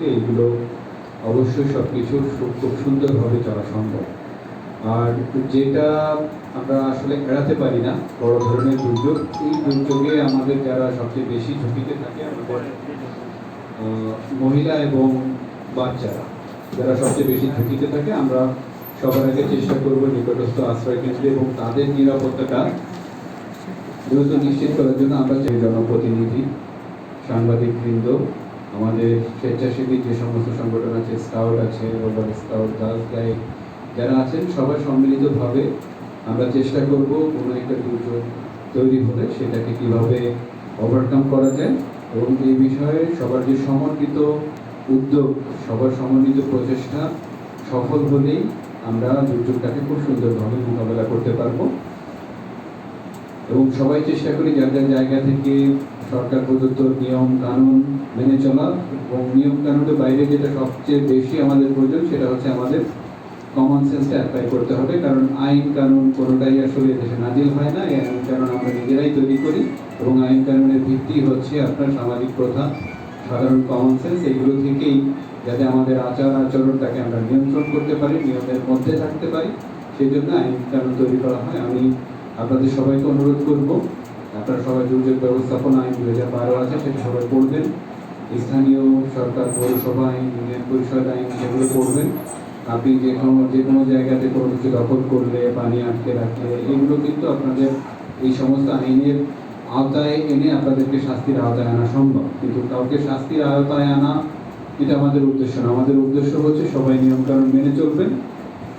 থাকলে এগুলো অবশ্যই সব কিছু খুব সুন্দরভাবে চলা সম্ভব। আর যেটা আমরা আসলে এড়াতে পারি না, বড় ধরনের দুর্যোগ, এই দুর্যোগে আমাদের যারা সবচেয়ে বেশি ঝুঁকিতে থাকে আমাদের মহিলা এবং বাচ্চারা, যারা সবচেয়ে বেশি ঝুঁকিতে থাকে, আমরা সবার আগে চেষ্টা করব নিকটস্থ আশ্রয় কেন্দ্রে এবং তাদের নিরাপত্তাটা দ্রুত নিশ্চিত করার জন্য আমরা চাই জনপ্রতিনিধি, সাংবাদিকবৃন্দ, আমাদের স্বেচ্ছাসেবী যে সমস্ত সংগঠন আছে, স্কাউট আছে, রোভার স্কাউট, গার্লস গাইড যারা আছেন, সবাই সম্মিলিতভাবে আমরা চেষ্টা করব কোনো একটা দুর্যোগ তৈরি হলে সেটাকে কিভাবে ওভারকাম করা যায় এবং এই বিষয়ে সবার যে সমন্বিত উদ্যোগ, সবার সমন্বিত প্রচেষ্টা সফল হলেই আমরা দুর্যোগটাকে খুব সুন্দরভাবে মোকাবেলা করতে পারবো। এবং সবাই চেষ্টা করি যার যার জায়গা থেকে সরকার প্রদত্ত নিয়ম কানুন মেনে চলা, এবং নিয়ম কানুনের বাইরে যেটা সবচেয়ে বেশি আমাদের প্রয়োজন সেটা হচ্ছে আমাদের কমন সেন্সটা অ্যাপ্লাই করতে হবে। কারণ আইন কানুন কোনোটাই আসলে দেশে নাজিল হয় না, এই আইন কানুন আমরা নিজেরাই তৈরি করি এবং আইন কানুনের ভিত্তি হচ্ছে আপনার সামাজিক প্রথা, সাধারণ কমন সেন্স। এইগুলো থেকেই যাতে আমাদের আচার আচরণটাকে আমরা নিয়ন্ত্রণ করতে পারি, নিয়মের মধ্যে থাকতে পারি, সেই জন্য আইন কানুন তৈরি করা হয়। আমি আপনাদের সবাইকে অনুরোধ করব, আপনারা সবাই দুর্যোগ ব্যবস্থাপনা আইন 2012 আছে সেটা সবাই পড়বেন, স্থানীয় সরকার পৌরসভা আইন, ইউনিয়ন পরিষদ আইন সেগুলো পড়বেন। আপনি যে কোনো জায়গাতে কোনো কিছু দখল করলে, পানি আটকে রাখলে, এগুলো কিন্তু আপনাদের এই সমস্ত আইনের আওতায় এনে আপনাদেরকে শাস্তির আওতায় আনা সম্ভব, কিন্তু কাউকে শাস্তির আওতায় আনা এটা আমাদের উদ্দেশ্য না। আমাদের উদ্দেশ্য হচ্ছে সবাই নিয়মকানুন মেনে চলবেন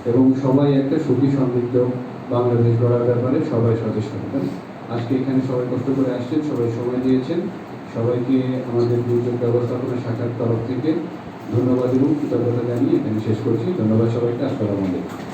এবং সবাই একটা সুখী সমৃদ্ধ বাংলাদেশ গড়ার ব্যাপারে সবাই সচেষ্ট হবেন। আজকে এখানে সবাই কষ্ট করে আসছেন, সবাই সময় দিয়েছেন, সবাইকে আমাদের দুর্যোগ ব্যবস্থাপনা শাখার তরফ থেকে ধন্যবাদ এবং কৃতজ্ঞতা জানিয়ে এখানে শেষ করছি। ধন্যবাদ সবাইকে। আসসালামু আলাইকুম।